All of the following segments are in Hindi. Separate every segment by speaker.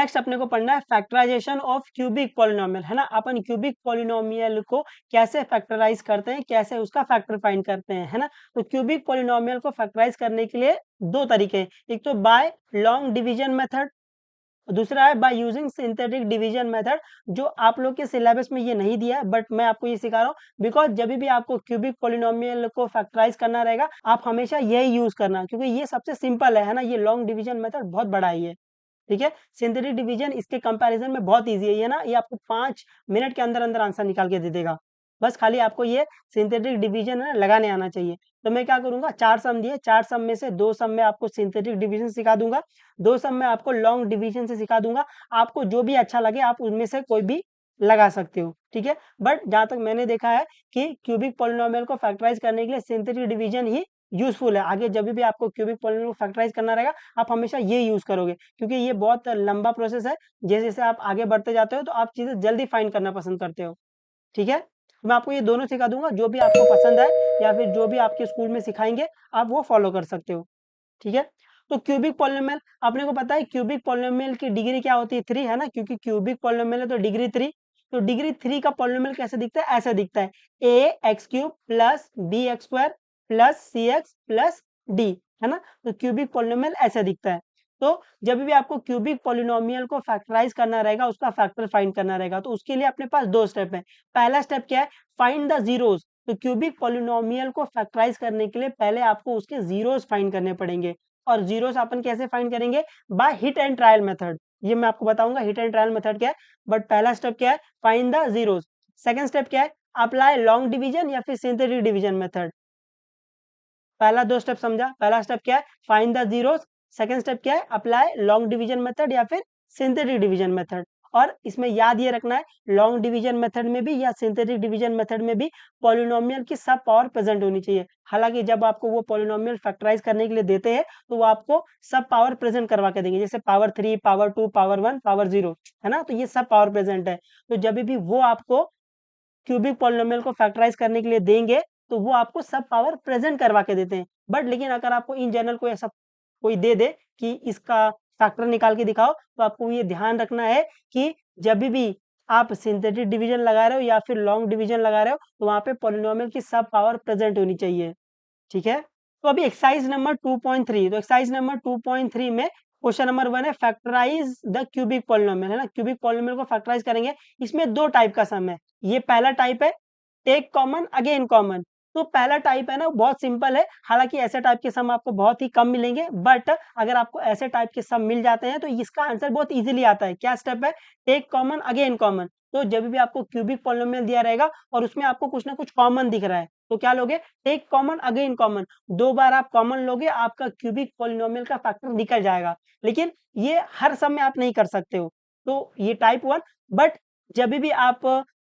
Speaker 1: नेक्स्ट अपने को पढ़ना है फैक्टराइजेशन ऑफ क्यूबिक पॉलिनोमियल, है ना। अपन क्यूबिक पॉलिनोमियल को कैसे फैक्टराइज करते हैं, कैसे उसका फैक्टर फाइंड करते हैं, है ना। तो क्यूबिक पॉलिनोमियल को फैक्टराइज करने के लिए दो तरीके हैं, एक तो बाय लॉन्ग डिवीजन मेथड, दूसरा है by using synthetic division method, जो आप लोग के सिलेबस में ये नहीं दिया है, बट मैं आपको ये सिखा रहा हूँ, बिकॉज जब भी आपको क्यूबिक पॉलिनोमियल को फैक्टराइज करना रहेगा आप हमेशा यही यूज करना, क्योंकि ये सबसे सिंपल है ना। ये लॉन्ग डिवीजन मेथड बहुत बड़ा ही है, ठीक है। सिंथेटिक डिवीजन इसके कंपैरिजन में बहुत इजी है, ये ना, ये आपको 5 मिनट के अंदर अंदर आंसर निकाल के दे देगा। बस खाली आपको ये सिंथेटिक डिवीजन है लगाने आना चाहिए। तो मैं क्या करूंगा, 4 सम दिए, 4 सम में से 2 सम में आपको सिंथेटिक डिवीजन सिखा दूंगा, 2 सम में आपको लॉन्ग डिवीजन से सिखा दूंगा। आपको जो भी अच्छा लगे आप उनमें से कोई भी लगा सकते हो, ठीक है। बट जहां तक मैंने देखा है कि क्यूबिक पॉलिनोमियल को फैक्टराइज करने के लिए सिंथेटिक डिवीजन ही यूजफुल है। आगे जब भी आपको क्यूबिक पॉलिनोमियल को फैक्टराइज करना रहेगा आप हमेशा ये यूज करोगे, क्योंकि ये बहुत लंबा प्रोसेस है। जैसे जैसे आप आगे बढ़ते जाते हो तो आप चीजें जल्दी फाइंड करना पसंद करते हो, ठीक है। मैं आपको ये दोनों सिखा दूंगा, जो भी आपको पसंद है या फिर जो भी आपके स्कूल में सिखाएंगे आप वो फॉलो कर सकते हो, ठीक है। तो क्यूबिक पॉलिनोमियल अपने को पता है, क्यूबिक पॉलिनोमियल की डिग्री क्या होती है, 3, है ना, क्योंकि क्यूबिक पॉलिनोमियल है तो डिग्री 3। तो डिग्री 3 का पॉलिनोमियल कैसे दिखता है, ऐसे दिखता है, A X cube plus B X square plus C X plus D, है ना। तो क्यूबिक पॉलिनोमियल ऐसे दिखता है। तो जब भी आपको क्यूबिक पॉलिनोमियल को फैक्टराइज करना रहेगा, उसका फैक्टर फाइंड करना रहेगा, तो उसके लिए अपने पास 2 स्टेप है। पहला स्टेप क्या है, फाइंड द जीरोस। तो क्यूबिक पॉलिनोमियल को फैक्टराइज करने के लिए पहले आपको उसके जीरोस फाइंड करने पड़ेंगे, और जीरोस अपन कैसे फाइंड करेंगे, by hit and trial method. ये मैं आपको बताऊंगा हिट एंड ट्रायल मेथड क्या है, बट पहला स्टेप क्या है, find the zeros. Second step क्या है, अप्लाई लॉन्ग डिवीजन या फिर सिंथेटिक डिवीजन मेथड। पहला 2 स्टेप समझा, पहला स्टेप क्या है, find the zeros, second step क्या है, अप्लाई लॉन्ग डिवीजन मेथड या फिर सिंथेटिक डिवीजन मेथड। और इसमें याद ये रखना है, लॉन्ग डिवीजन मेथड में भी या सिंथेटिक डिवीजन मेथड में भी पॉलिनोमियल की सब पावर प्रेजेंट होनी चाहिए। हालांकि जब आपको वो पॉलिनोमियल फैक्टराइज करने के लिए देते हैं तो वो आपको सब पावर प्रेजेंट करवा के देंगे, जैसे पावर 3, पावर 2, पावर 1, पावर 0, है ना। तो ये सब पावर प्रेजेंट है। तो जब भी वो आपको क्यूबिक पॉलिनोमियल को फैक्टराइज करने के लिए देंगे तो वो आपको सब पावर प्रेजेंट करवा के देते हैं। बट लेकिन अगर आपको इन जनरल कोई ऐसा कोई दे दे कि इसका फैक्टर निकाल के दिखाओ, तो आपको ये ध्यान रखना है कि जब भी आप सिंथेटिक डिवीजन लगा रहे हो या फिर लॉन्ग डिवीजन लगा रहे हो तो वहां पे पॉलिनोमियल की सब पावर प्रेजेंट होनी चाहिए, ठीक है। तो अभी एक्सरसाइज नंबर 2.3, तो एक्सरसाइज नंबर 2.3 में क्वेश्चन नंबर 1 है फैक्टराइज द क्यूबिक पॉलिनोमियल, है ना। क्यूबिक पॉलिनोमियल को फैक्टराइज करेंगे, इसमें 2 टाइप का सम है। ये पहला टाइप है टेक कॉमन अगेन कॉमन। तो पहला टाइप है ना बहुत सिंपल है, हालांकि ऐसे टाइप के सम आपको बहुत ही कम मिलेंगे, बट अगर आपको ऐसे टाइप के सम मिल जाते हैं तो इसका आंसर बहुत इजीली आता है। क्या स्टेप है, टेक कॉमन अगेन कॉमन। तो जब भी आपको क्यूबिक पॉलिनोमियल दिया रहेगा और उसमें आपको कुछ ना कुछ कॉमन दिख रहा है तो क्या लोगे, टेक कॉमन अगेन कॉमन। 2 बार आप कॉमन लोगे, आपका क्यूबिक पॉलिनोमियल का फैक्टर निकल जाएगा। लेकिन ये हर सम में आप नहीं कर सकते हो, तो ये टाइप 1। बट जब भी आप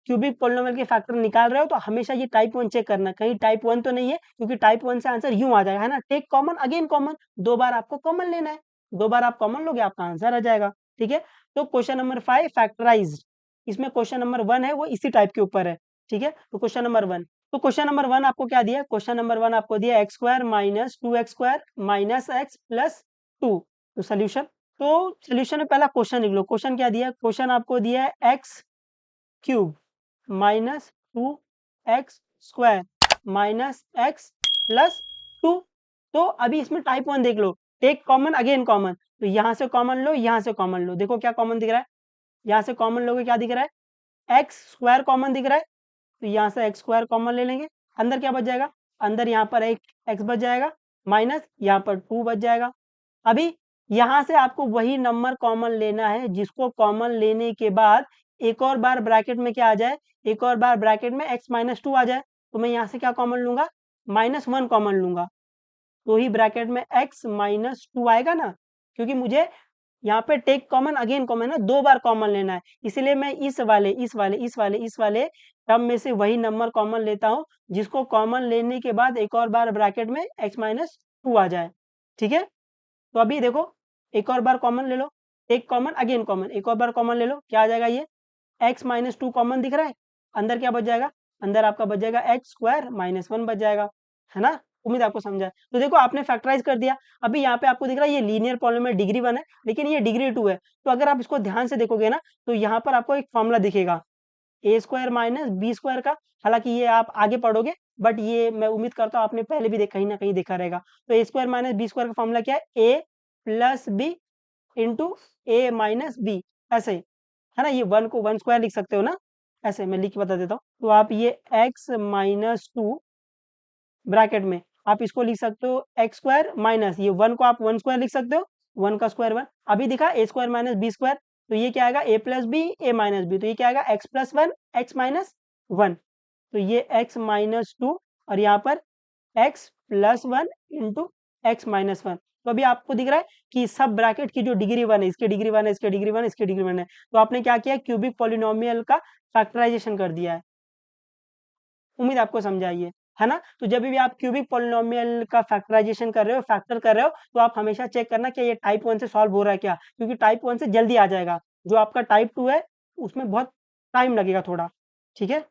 Speaker 1: क्यूबिक पॉलिनोमियल के फैक्टर निकाल रहे हो तो हमेशा ये टाइप 1 चेक करना, कहीं टाइप 1 तो नहीं है, क्योंकि टाइप 1 से आंसर यूं आ जाएगा, है ना, टेक कॉमन अगेन कॉमन। 2 बार आपको कॉमन लेना है, 2 बार आप कॉमन लोगे आपका आंसर आ जाएगा, ठीक है। तो क्वेश्चन नंबर 5 फैक्टराइज्ड, इसमें क्वेश्चन नंबर 1 है वो इसी टाइप के ऊपर है, ठीक है। तो क्वेश्चन नंबर 1, तो क्वेश्चन नंबर 1 आपको क्या दिया है, क्वेश्चन नंबर 1 आपको दिया x square minus 2x square minus x plus 2। तो सोल्यूशन, तो सोल्यूशन में पहला क्वेश्चन लिख लो। क्वेश्चन क्या दिया है, क्वेश्चन आपको दिया है x cube minus 2x square minus x plus 2। तो अभी इसमें टाइप 1 देख लो, टेक कॉमन अगेन कॉमन। तो यहाँ से कॉमन लो, यहाँ से कॉमन लो, देखो क्या कॉमन दिख रहा है, यहाँ से कॉमन लोगे क्या दिख रहा है, एक्स स्क्वायर कॉमन दिख रहा है। तो यहाँ से एक्स स्क्वायर कॉमन ले लेंगे, अंदर क्या बच जाएगा, अंदर यहाँ पर एक एक्स बच जाएगा माइनस यहाँ पर 2 बच जाएगा। अभी यहाँ से आपको वही नंबर कॉमन लेना है जिसको कॉमन लेने के बाद एक और बार ब्रैकेट में क्या आ जाए, एक और बार ब्रैकेट में x माइनस 2 आ जाए। तो मैं यहाँ से क्या कॉमन लूंगा, -1 कॉमन लूंगा, तो ही ब्रैकेट में x माइनस 2 आएगा ना। क्योंकि मुझे यहाँ पे टेक कॉमन अगेन कॉमन ना 2 बार कॉमन लेना है, इसलिए मैं इस वाले टर्म में से वही नंबर कॉमन लेता हूँ जिसको कॉमन लेने के बाद एक और बार ब्रैकेट में x माइनस 2 आ जाए, ठीक है। तो अभी देखो एक और बार कॉमन ले लो, एक कॉमन अगेन कॉमन, एक और बार कॉमन ले लो, क्या आ जाएगा, ये x माइनस 2 कॉमन दिख रहा है, अंदर क्या बच जाएगा, अंदर आपका बच जाएगा एक्स स्क्वायर माइनस 1 बच जाएगा, है ना। उम्मीद आपको समझा है। तो देखो आपने फैक्टराइज़ कर दिया, अभी यहाँ पे आपको दिख रहा है ये लीनियर पॉलीनोमियल डिग्री 1 है, लेकिन ये डिग्री 2 है। तो अगर आप इसको ध्यान से देखोगे ना, तो यहाँ पर आपको एक फ़ॉर्मूला दिखेगा, ए स्क्वायर माइनस बी स्क्वायर का। हालाँकि ये आप आगे पढ़ोगे, बट ये मैं उम्मीद करता हूँ आपने पहले भी कहीं न कहीं देखा रहेगा। तो ए स्क्वायर माइनस बी स्क्वायर का फ़ॉर्मूला क्या है? ए प्लस बी इंटू ए माइनस बी, ऐसे, है ना? ये 1 को 1 स्क्वायर लिख सकते हो ना? ऐसे मैं लिख के बता देता हूँ। तो आप ये x माइनस 2 ब्रैकेट में आप इसको लिख सकते हो एक्स स्क्वायर माइनस ये 1 को आप 1 स्क्वायर लिख सकते हो, 1 का स्क्वायर 1। अभी दिखा ए स्क्वायर माइनस बी स्क्वायर, तो ये क्या आएगा? ए प्लस बी, ए माइनस बी, तो ये क्या आएगा? X plus 1, x minus 1। तो ये x माइनस 2 और यहाँ पर x plus 1 into x minus 1। तो अभी आपको दिख रहा है कि सब ब्रैकेट की जो डिग्री 1 है, इसकी डिग्री 1 है, इसकी डिग्री 1 है, इसकी डिग्री 1 है। तो आपने क्या किया? क्यूबिक पॉलिनोमियल का फैक्टराइज़ेशन कर दिया है। उम्मीद आपको समझ आई है ना? तो जब भी आप क्यूबिक पॉलिनोमियल का फैक्टराइज़ेशन कर रहे हो, फैक्टर कर रहे हो, तो आप हमेशा चेक करना कि ये टाइप 1 से सॉल्व हो रहा है क्या? क्योंकि टाइप 1 से जल्दी आ जाएगा। जो आपका टाइप 2 है, उसमें बहुत टाइम लगेगा थोड़ा, ठीक है?